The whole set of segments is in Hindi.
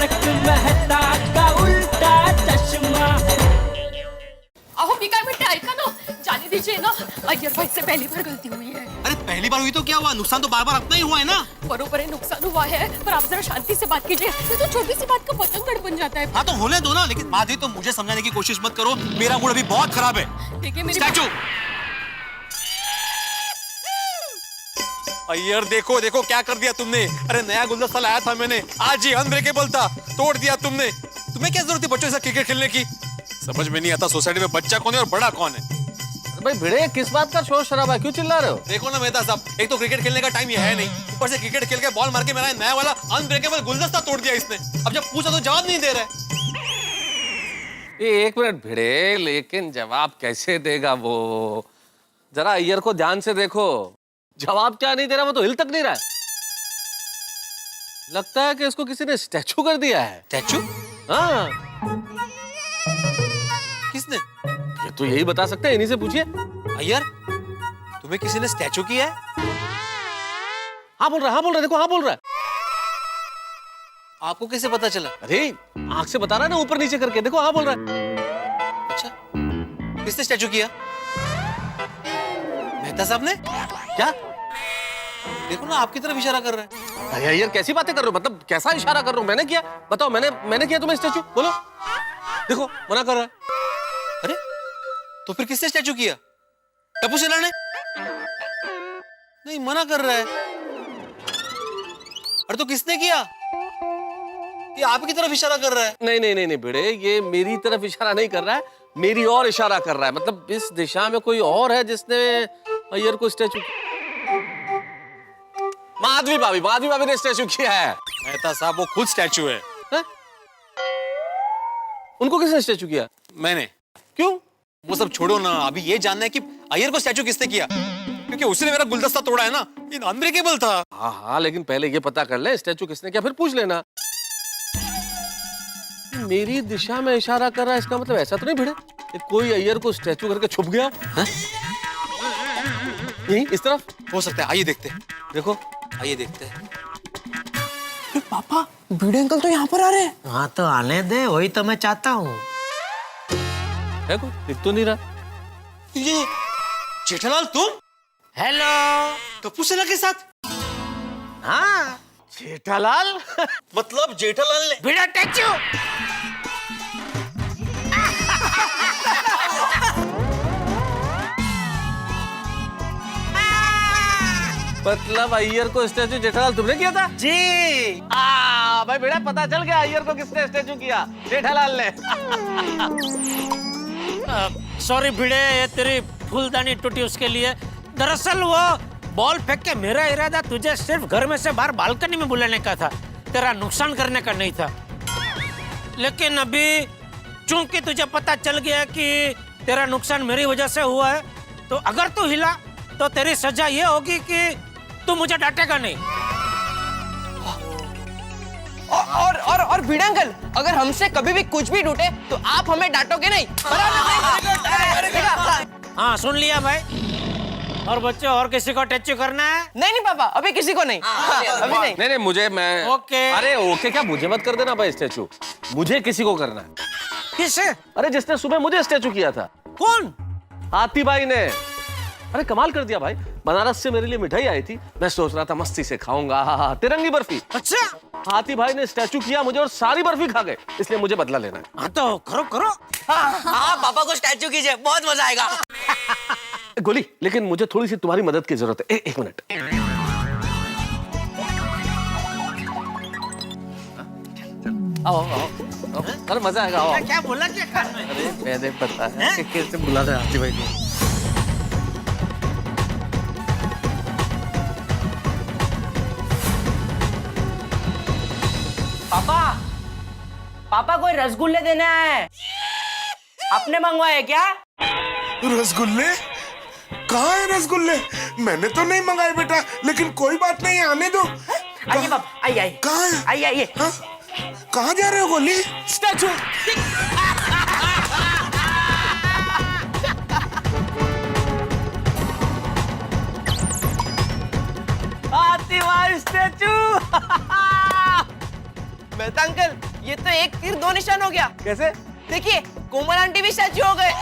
तारक मेहता का उल्टा चश्मा। अहो मी काय म्हणते ऐका ना, जाने दीजिए ना, अय्यर भाई से पहली बार गलती हुई है। अरे पहली बार हुई तो क्या हुआ, नुकसान तो बार बार अपना ही हुआ है ना। बरोबर है, नुकसान हुआ है, पर आप जरा शांति से बात कीजिए, ये तो छोटी सी बात का पतंगड़ बन जाता है। हाँ तो होने दो ना, लेकिन माधवी तो मुझे समझाने की कोशिश मत करो, मेरा मूड अभी बहुत खराब है। देखिए मेरी स्टैचू अय्यर देखो देखो क्या कर दिया तुमने। अरे नया गुलदस्ता लाया था मैंने, आज ही अनब्रेकेबल था, तोड़ दिया तुमने। तुम्हें क्या जरूरत थी बच्चों से क्रिकेट खेलने की। समझ में नहीं आता सोसाइटी में बच्चा कौन है और बड़ा कौन है। भाई भिड़े किस बात का शोर शराबा, क्यों चिल्ला रहे हो? देखो ना मेहता साहब, एक तो क्रिकेट खेलने का टाइम ये है नहीं, ऊपर से क्रिकेट खेल के बॉल मार के मेरा नया वाला अनब्रेकेबल गुलदस्ता तोड़ दिया इसने। अब जब पूछा तो जवाब नहीं दे रहा। ये एक मिनट भिड़े, लेकिन जवाब कैसे देगा वो? जरा अय्यर को ध्यान से देखो, जवाब क्या नहीं दे रहा, वो तो हिल तक नहीं रहा है। लगता है कि इसको किसी ने स्टैचू कर दिया है। स्टैचू? हाँ, किसने? ये तो यही बता सकते हैं, इन्हीं से पूछिए। अय्यर तुम्हें किसी ने स्टैचू किया है? हाँ बोल रहा है, हाँ बोल रहा है, देखो हाँ बोल रहा है। आपको कैसे पता चला? अरे आंख से बता रहा है ना, ऊपर नीचे करके देखो हाँ बोल रहा है। अच्छा, किसने स्टैचू किया? मेहता साहब ने? क्या? देखो ना आपकी तरफ इशारा कर रहा है। अरे अय्यर कैसी बातें कर रहे हो, मतलब कैसा इशारा कर रहा हूँ? मैंने किया? बताओ, मैंने किया तुम्हें स्टैचू? बोलो। देखो मना कर रहा है। अरे तो फिर किसने स्टैचू किया? टप्पू सेना ने? नहीं मना कर रहा है। अरे तो किसने किया? ये आपकी तरफ इशारा कर रहा है। नहीं भिड़े, ये मेरी तरफ इशारा नहीं कर रहा है, मेरी और इशारा कर रहा है। मतलब इस दिशा में कोई और है जिसने अय्यर को स्टैचू। माधवी भाभी ने स्टैचू किया है। मेहता साहब वो खुद स्टैचू है। है? उनको किसने स्टैचू किया? मैंने। क्यों? वो सब छोड़ो ना, अभी ये जानना है कि अय्यर को स्टैचू किसने किया, क्योंकि उसने मेरा गुलदस्ता तोड़ा है ना, ये अनब्रेकेबल था। हाँ, लेकिन पहले ये पता कर ले स्टैचू किसने किया, फिर पूछ लेना। मेरी दिशा में इशारा कर रहा है, इसका मतलब ऐसा तो नहीं भिड़े कि कोई अय्यर को स्टैचू करके छुप गया? यही इस तरफ हो सकता है, आइए देखते हैं। देखो, आइए देखते हैं। पापा भिड़े अंकल तो यहाँ पर आ रहे हैं। हाँ तो आने दे, वही तो मैं चाहता हूँ। है कोई? दिख तो नहीं रहा। ये जेठालाल तुम? हेलो। टप्पू सेना के साथ? हाँ जेठालाल। मतलब जेठालाल ने? भिड़ा टैचू। मतलब अय्यर को स्टैचू जेठालाल तुमने किया था? जी। भाई बेटा पता चल गया अय्यर को किसने स्टैचू किया, जेठालाल ने। सॉरी भिड़े, ये तेरी फूलदानी टूटी उसके लिए। दरअसल वो बॉल फेंक के मेरा इरादा तुझे सिर्फ घर में से बाहर बालकनी में बुलाने का था, तेरा नुकसान करने का नहीं था। लेकिन अभी चूंकि तुझे पता चल गया कि तेरा नुकसान मेरी वजह से हुआ है, तो अगर तू हिला तो तेरी सजा ये होगी कि तू मुझे डांटेगा नहीं। और भिड़े अंकल, अगर हमसे कभी भी कुछ भी टूटे तो आप हमें डांटोगे नहीं? हाँ सुन लिया भाई। और बच्चे और किसी को टैचू करना है? नहीं पापा, अभी किसी को नहीं। अभी नहीं। नहीं मुझे मैं ओके। अरे ओके क्या, मुझे मत कर देना भाई स्टैचू, मुझे किसी को करना है। किसे? अरे जिसने सुबह मुझे स्टैचू किया था। कौन? हाथी भाई ने। अरे कमाल कर दिया भाई, बनारस से मेरे लिए मिठाई आई थी, मैं सोच रहा था मस्ती से खाऊंगा तिरंगी बर्फी। अच्छा, हाथी भाई ने स्टैचू किया मुझे और सारी बर्फी खा गए, इसलिए मुझे बदला लेना है। हाँ तो करो करो। हाँ पापा को स्टैचू कीजिए, बहुत मजा आएगा। गोली, लेकिन मुझे थोड़ी सी तुम्हारी मदद की जरूरत है। एक मिनट। आओ। अरे मजा आएगा, आओ। क्या बोला क्या कान में? अरे मैंने पता है कि कैसे बुला रहे हाथी भाई को। पापा कोई रसगुल्ले देने आए हैं। आपने मंगवाए क्या? रसगुल्ले? कहाँ है रसगुल्ले? मैंने तो नहीं मंगाए बेटा, लेकिन कोई बात नहीं, आने दो। आइए पापा, आइए। कहाँ है? आइए। हाँ? कहाँ जा रहे हो गोली? स्टैचू। हाथी भाई स्टैचू। मेहता अंकल, ये तो एक तीर दो निशान हो गया। कैसे? देखिए कोमल आंटी भी स्टैचू हो गए।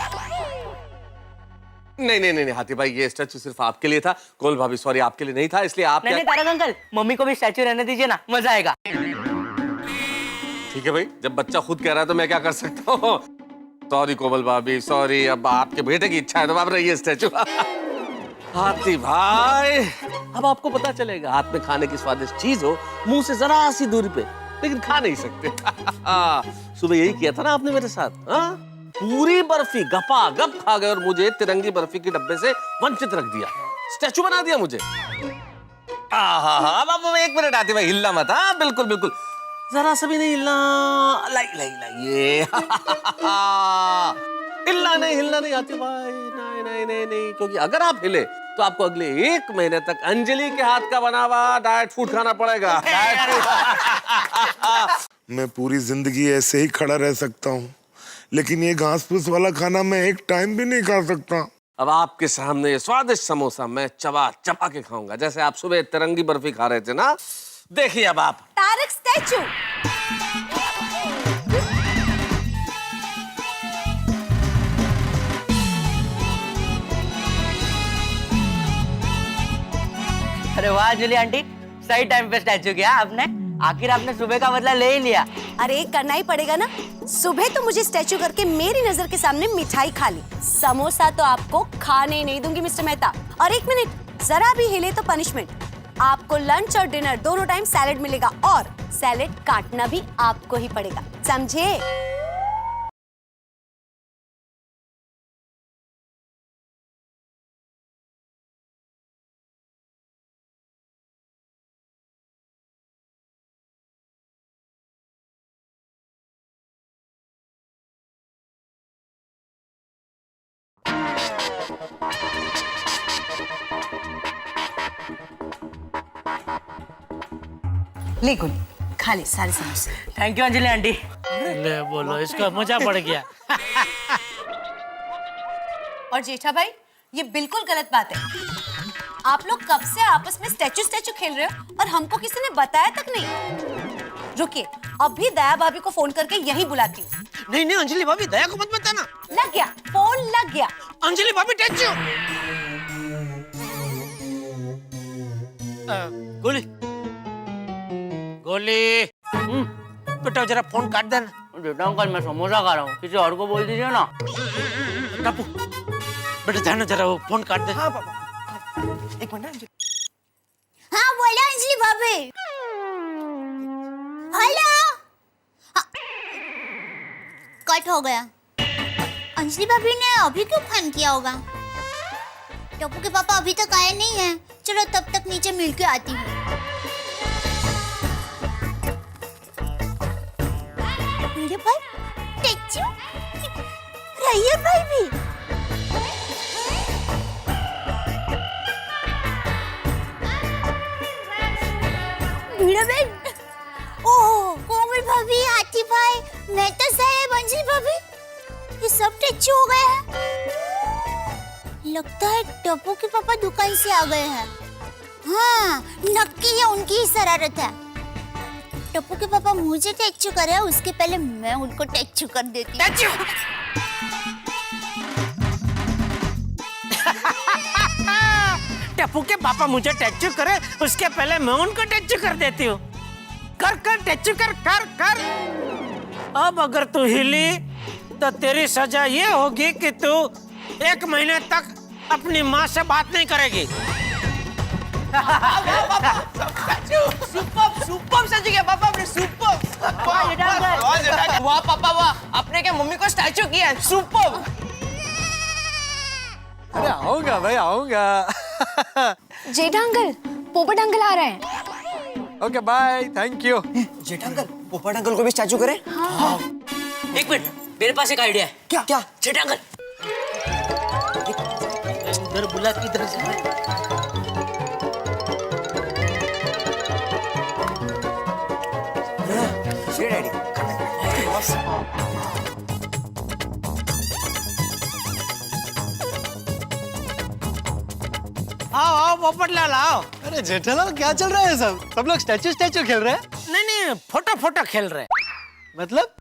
नहीं हाथी भाई, ये स्टैचू सिर्फ आपके लिए था। कोल भाभी सॉरी, आपके लिए नहीं था, इसलिए आप नहीं तारक अंकल, मम्मी को भी स्टैचू रहने दीजिए ना, मजा आएगा। ठीक है भाई, जब बच्चा खुद कह रहा है तो मैं क्या कर सकता हूँ। सॉरी कोमल भाभी, सॉरी। अब आपके बेटे की इच्छा है तो आप रहिए स्टैचू। हाथी भाई, अब आपको पता चलेगा, हाथ में खाने की स्वादिष्ट चीज हो, मुंह से जरा सी दूरी पे, लेकिन खा नहीं सकते। सुबह यही किया था ना आपने मेरे साथ। पूरी बर्फी गपा गप खा गए और मुझे तिरंगी बर्फी के डब्बे से वंचित रख दिया, स्टैचू बना दिया मुझे। अब एक मिनट हाथी भाई, हिलना मत। हाँ बिल्कुल बिल्कुल, जरा सा भी नहीं हिलना। ये हिलना नहीं आती भाई, नहीं, क्योंकि अगर आप हिले तो आपको अगले 1 महीने तक अंजलि के हाथ का बना हुआ डाइट फूड खाना पड़ेगा। मैं पूरी जिंदगी ऐसे ही खड़ा रह सकता हूँ, लेकिन ये घास फूस वाला खाना मैं एक टाइम भी नहीं खा सकता। अब आपके सामने ये स्वादिष्ट समोसा मैं चबा चबा के खाऊंगा, जैसे आप सुबह तिरंगी बर्फी खा रहे थे ना। देखिए अब आप। तारक स्टैचू। अरे वाह अंजलि आंटी, सही टाइम पे स्टैचू किया आपने। आखिर आपने सुबह का बदला ले ही लिया। अरे करना ही पड़ेगा ना। सुबह तो मुझे स्टैचू करके मेरी नजर के सामने मिठाई खा ली, समोसा तो आपको खाने नहीं दूंगी मिस्टर मेहता। और 1 मिनट, जरा भी हिले तो पनिशमेंट। आपको लंच और डिनर दोनों टाइम सैलेड मिलेगा, और सैलेड काटना भी आपको ही पड़ेगा, समझे? ले गोली, खा ले सारे समोसे। Thank you Anjali aunty. ले बोलो, इसका मजा पड़ गया। और जेठा भाई, ये बिल्कुल गलत बात है। आप लोग कब से आपस में स्टैचू स्टैचू खेल रहे हो और हमको किसी ने बताया तक नहीं। रुकिए, अभी दया भाभी को फोन करके यही बुलाती हूँ। नहीं अंजलि भाभी, दया को मत बताना। लग गया, फोन लग गया। अंजलि भाभी स्टैचू। गोली बेटा, जरा फोन काट देना। बेटा अंकल, मैं समोसा खा रहा हूँ, किसी और को बोल दीजिए ना। टापू बेटा, जाना जरा, वो फोन काट दे। हाँ पापा, एक मिनट। हाँ बोला अंजलि भाभी। हेलो। कट हो गया। अंजलि भाभी ने अभी क्यों फोन किया होगा? टप्पू के पापा अभी तक आए नहीं हैं। चलो तब तक नीचे मिल के आती हूँ। मेरे भाई टेक्चू, रहिए भाई भी। मीरा बहन, ओह कोमल भाभी, हाथी भाई, मेहता साहब, अंजलि भाभी, ये सब टेक्चू हो गए हैं। लगता है टप्पू के पापा दुकान से आ गए हैं। हाँ, नक्की है, उनकी ही शरारत है। टप्पू के पापा मुझे टेक्चू करे, उसके पहले मैं उनको टेक्चू कर देती हूँ। टप्पू के पापा मुझे टेक्चू करे, उसके पहले मैं उनको टेक्चू कर देती हूँ। कर टेक्चू कर। अब अगर तू हिली तो तेरी सजा ये होगी कि तू 1 महीने तक अपनी माँ से बात नहीं करेगी। सुपर सच गया पापा, आपने सुपर। वाह पापा वाह, आपने क्या मम्मी को स्टैचू किया है, सुपर। अरे आऊंगा भाई, आऊंगा। जेठा अंकल, पोपट अंकल आ रहे हैं। Okay bye, thank you. Jetha uncle, Popat uncle को भी स्टैचू करें? हाँ। एक मिनट, मेरे पास एक आइडिया है। क्या? जेठा अंकल, इधर बुला, किधर से? आओ पोपटलाल आओ। अरे जेठालाल, क्या चल रहा है? सब लोग स्टैचू खेल रहे हैं। नहीं फोटो खेल रहे। मतलब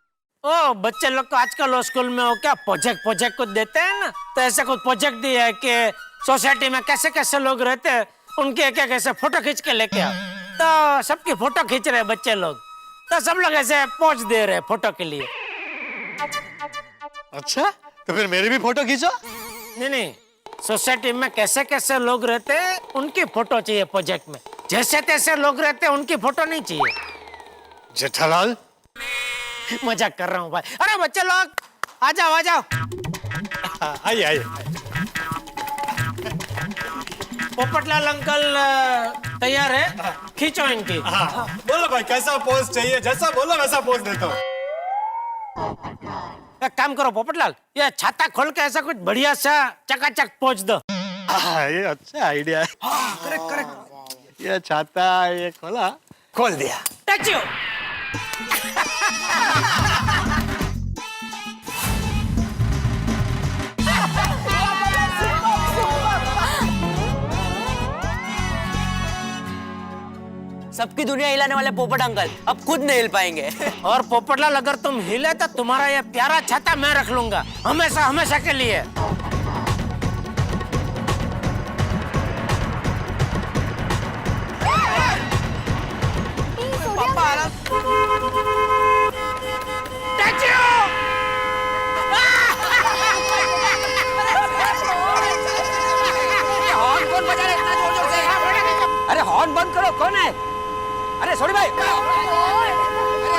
ओ बच्चे लोग को आजकल स्कूल में वो क्या प्रोजेक्ट कुछ देते हैं ना, तो ऐसा कुछ प्रोजेक्ट दिया है कि सोसाइटी में कैसे कैसे लोग रहते हैं उनके क्या कैसे फोटो खींच के लेके आओ। तो सबकी फोटो खींच रहे बच्चे लोग, तो सब लोग ऐसे पोज दे रहे फोटो के लिए। अच्छा, तो फिर मेरी भी फोटो खींचो। नहीं, सोसाइटी में कैसे कैसे लोग रहते हैं उनकी फोटो चाहिए प्रोजेक्ट में, जैसे तैसे लोग रहते हैं उनकी फोटो नहीं चाहिए। जेठालाल, मजाक कर रहा हूँ भाई। अरे बच्चे लोग आ जाओ आ जाओ। आइए आइए। पोपटलाल अंकल तैयार है, खींचो इनकी। बोलो भाई, कैसा पोज चाहिए? जैसा बोलो वैसा पोज देता हूँ। एक काम करो पोपटलाल, ये छाता खोल के ऐसा कुछ बढ़िया सा चकाचक पोज दो। ये अच्छा आइडिया है। करेक्ट। ये छाता ये खोल दिया। Touch you. सबकी दुनिया हिलाने वाले पोपट अंकल अब खुद नहीं हिल पाएंगे। और पोपटलाल अगर तुम हिले तो तुम्हारा ये प्यारा छाता मैं रख लूंगा हमेशा हमेशा के लिए। अरे हॉर्न बंद करो, कौन है? अरे सोनी भाई, अरे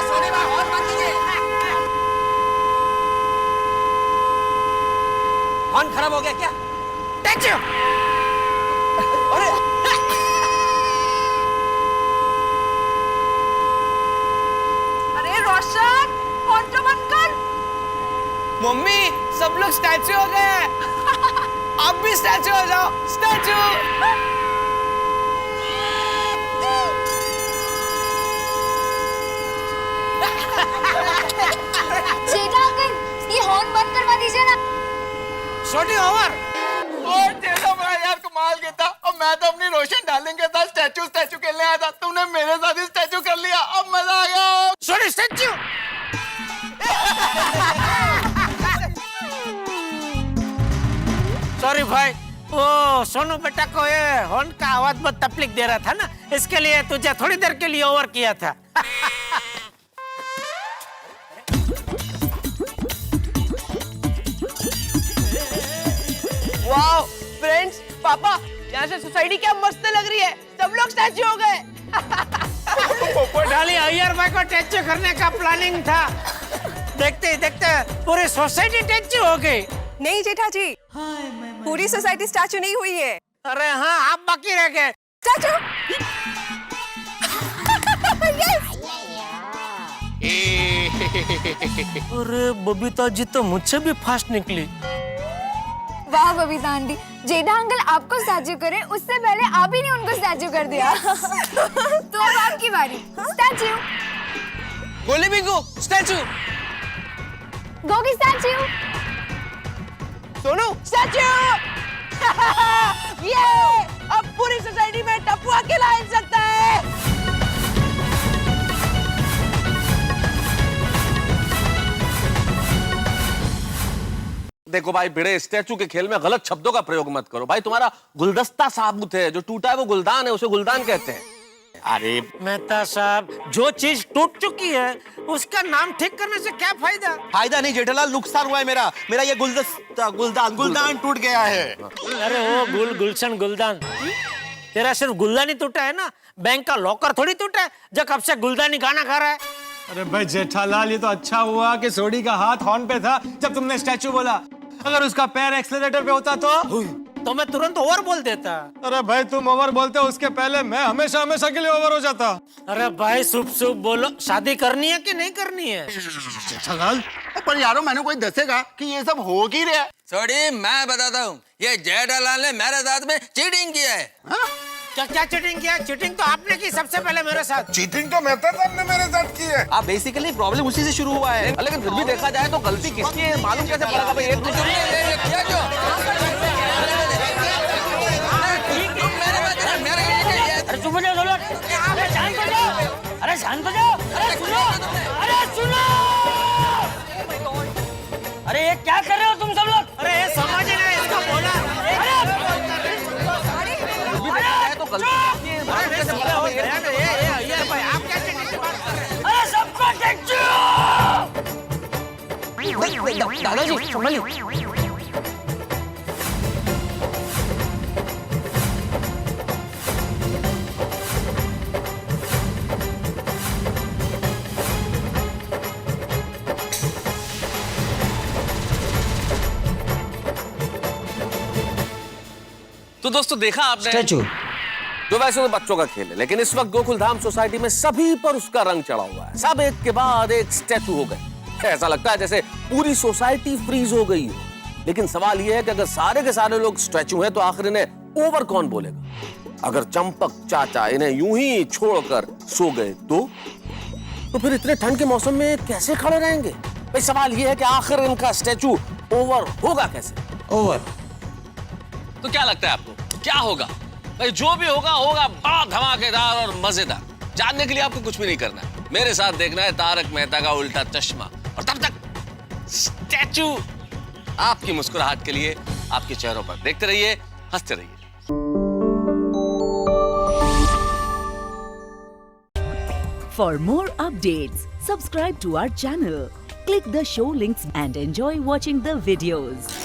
सोनी भाई हॉर्न बंद कीजिए। हॉर्न खराब हो गया क्या? अरे अरे रोशन, फोन तो बंद कर। मम्मी, सब लोग स्टैचू हो गए। आप भी स्टैचू हो जाओ, स्टैचू। जेठा अंकल, ये हॉर्न बंद करवा दीजिए ना। छोटी ओवर। और जेठा बड़ा यार कमाल के था। अब मैं तो अपनी रोशन डार्लिंग के साथ स्टैचू खेलने आया था, तुमने मेरे साथ ही स्टैचू कर लिया। अब मजा आ गया। छोटी स्टैचू। सॉरी भाई, वो सोनू बेटा को ये हॉर्न का आवाज बहुत तकलीफ दे रहा था ना, इसके लिए तुझे थोड़ी देर के लिए ओवर किया था। वाओ फ्रेंड्स, पापा यहाँ से सोसाइटी क्या मस्त लग रही है। सब लोग स्टैचू हो गए। पोपटलाल अय्यर भाई को स्टैचू करने का प्लानिंग था, देखते ही देखते पूरी सोसाइटी स्टैचू हो गई। नहीं जेठा जी, पूरी सोसाइटी स्टैचू नहीं हुई है। अरे हाँ, आप बाकी रह गए। स्टैचू। अरे बबीता जी तो मुझसे भी फास्ट निकली। वाह बबीता आंटी, जेठा अंकल आपको स्टैचू करे उससे पहले आप ही ने उनको स्टैचू कर दिया। तो अब आपकी बारी, स्टैचू। गोली Bingo, statue. Gogi statue. Sonu, statue. ये अब पूरी सोसाइटी में टप्पू अकेला हिल सकता है। देखो भाई भिड़े, स्टैचू के खेल में गलत शब्दों का प्रयोग मत करो भाई। तुम्हारा गुलदस्ता साबुत है, जो टूटा है वो गुलदान है, उसे गुलदान कहते हैं। अरे मेहता साहब, जो चीज टूट चुकी है उसका नाम ठीक करने से क्या फायदा? फायदा नहीं जेठालाल, नुकसान हुआ है मेरा ये गुलदान टूट गया है। अरे वो गुलशन गुलदान, तेरा सिर्फ गुलदान ही टूटा है ना, बैंक का लॉकर थोड़ी टूटा है जो कब से गुलदानी गाना खा रहा है। अरे भाई जेठालाल, ये तो अच्छा हुआ कि सोडी का हाथ हॉर्न पे था जब तुमने स्टैचू बोला। अगर उसका पैर एक्सेलरेटर पे होता तो मैं तुरंत ओवर बोल देता। अरे भाई तुम ओवर बोलते हो, उसके पहले मैं हमेशा हमेशा के लिए ओवर हो जाता। अरे भाई शुभ बोलो, शादी करनी है कि नहीं करनी है? जेठालाल, पर यारो मैंने कोई दसेगा कि ये सब हो ही रहा है। सॉरी, मैं बताता हूँ, ये जेठालाल ने मेरे साथ में चीटिंग किया है। क्या चीटिंग किया? चीटिंग तो आपने की सबसे पहले मेरे साथ। चीटिंग तो मेहता साहब ने मेरे साथ की है। आप बेसिकली प्रॉब्लम उसी से शुरू हुआ है, लेकिन फिर भी देखा जाए तो गलती किसकी है मालूम कैसे पड़ेगा भाई? एक अरे चुप हो जाओ, अरे शांत हो जाओ, अरे शांत हो जाओ, अरे सुनो, अरे सुनो। दादाजी संभालिए। तो दोस्तों देखा आपने स्टैचू जो वैसे तो बच्चों का खेल है, लेकिन इस वक्त गोकुलधाम सोसाइटी में सभी पर उसका रंग चढ़ा हुआ है। सब एक के बाद एक स्टैचू हो गए। ऐसा लगता है जैसे पूरी सोसाइटी फ्रीज हो गई हो। लेकिन सवाल यह है कि अगर सारे के सारे लोग स्टैचू हैं तो आखिर इन्हें ओवर कौन बोलेगा? अगर चंपक चाचा इन्हें यूं ही छोड़कर सो गए तो फिर इतने ठंड के मौसम में कैसे खड़े रहेंगे? भाई सवाल यह है कि आखिर इनका स्टैचू ओवर होगा कैसे? ओवर। तो क्या लगता है आपको क्या होगा? भाई जो भी होगा होगा बड़ा धमाकेदार और मजेदार। जानने के लिए आपको कुछ भी नहीं करना है, मेरे साथ देखना है तारक मेहता का उल्टा चश्मा। और तब तक स्टैचू आपकी मुस्कुराहट के लिए आपके चेहरों पर देखते रहिए, हंसते रहिए। For more updates, subscribe to our channel, click the show links and enjoy watching the videos.